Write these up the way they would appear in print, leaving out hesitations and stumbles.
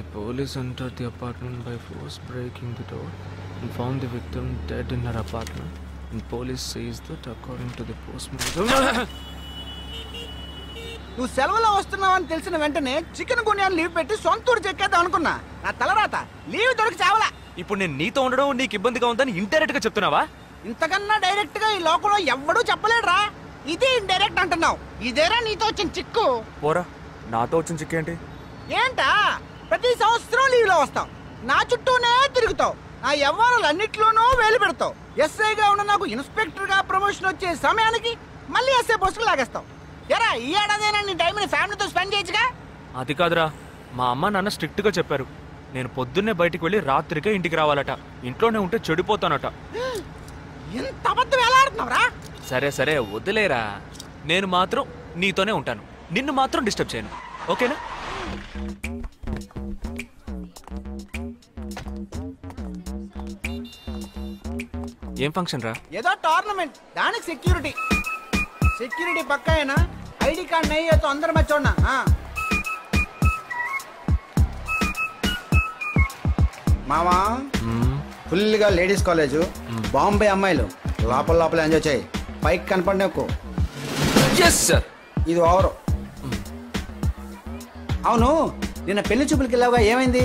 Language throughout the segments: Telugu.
The police entered the apartment by force, breaking the door, and found the victim dead in her apartment. And police says that according to the postmortem. నువ్వు సెలవులో వస్తున్నావని తెలిసిన వెంటనే చికెన్ గున్యాన్ని లీవ్ పెట్టి సొంత ఊరు చెక్కేద్దాం అనుకున్నా. నా తలరాత లీవ్ దొరికి చావలా. ఇప్పుడు నేను నీతో ఉండడం నీకు ఇబ్బందిగా ఉందని ఇండైరెక్ట్ గా చెప్తున్నావా? ఇంతకన్నా డైరెక్ట్ గా ఈ లోకంలో ఎవ్వడూ చెప్పలేడురా. ఇది ఇండైరెక్ట్ అంటున్నావు. ఇదేరా నీతో వచ్చిన చిక్కు. పోరా, నాతో వచ్చిన చిక్కు ఏంటి? ఏంటా ప్రతి సంవత్సరం లీవ్ లో వస్తావు, నా చుట్టూనే తిరుగుతావు, నా వ్యవహారాలన్నిట్లోనూ వేలు పెడతావు. ఎస్ఐగా ఉన్న నాకు ఇన్స్పెక్టర్ గా ప్రమోషన్ వచ్చే సమయానికి మళ్ళీ ఎస్ఐ పోస్టుకు లాగేస్తావు. ఎరా ఈ ఏడాదైనా నీ టైంని ఫ్యామిలీతో స్పెండ్ చేయొచ్చుగా. అది కాదురా, మా అమ్మ నాన్న స్ట్రిక్ట్ గా చెప్పారు. నేను పొద్దున్నే బయటికి వెళ్ళి రాత్రికే ఇంటికి రావాలట. ఇంట్లోనే ఉంటే చెడిపోతానట. ఎంత అబద్ధం ఎలా ఆడుతున్నావురా? సరే సరే వదిలేరా, నేను మాత్రం నీతోనే ఉంటాను. నిన్ను మాత్రం డిస్టర్బ్ చేయను, ఓకేనా? ఏం ఫంక్షన్ రా? ఏదో టోర్నమెంట్, దానికి సెక్యూరిటీ పక్కా అయినా ఐడి కార్డ్ నయ్యేతో అందరం వచ్చోన్నా. మామా ఫుల్గా లేడీస్ కాలేజు, బాంబే అమ్మాయిలు లోపల ఎంజాయ్ చేయి. పైకి కనపడి ఎక్కువ. ఇది ఓవరు. అవును, నిన్న పెళ్లి చూపులకి వెళ్ళావుగా, ఏమైంది?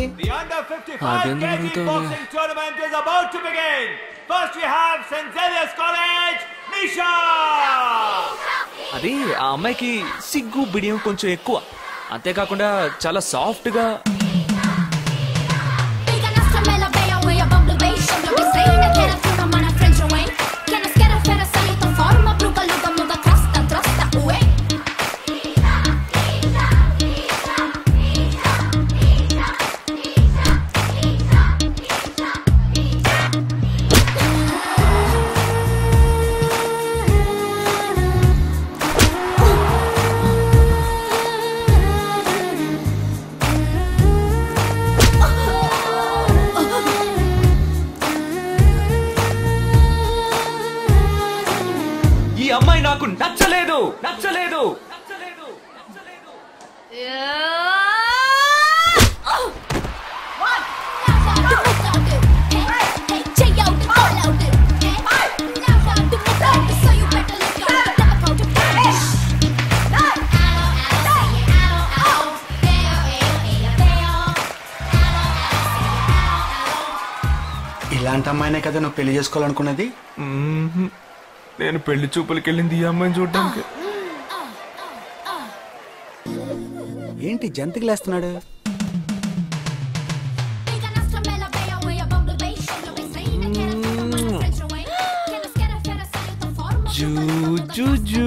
అది ఆ అమ్మాయికి సిగ్గు బిడియం కొంచెం ఎక్కువ. అంతేకాకుండా చాలా సాఫ్ట్ గా. ఈ అమ్మాయి నాకు నచ్చలేదు. ఇలాంటి అమ్మాయినే కదా నువ్వు పెళ్లి చేసుకోవాలనుకున్నది? నేను పెళ్లి చూపులకి వెళ్ళింది ఈ అమ్మాయిని చూడడానికి. ఏంటి జంతికి లేస్తున్నాడు? జూ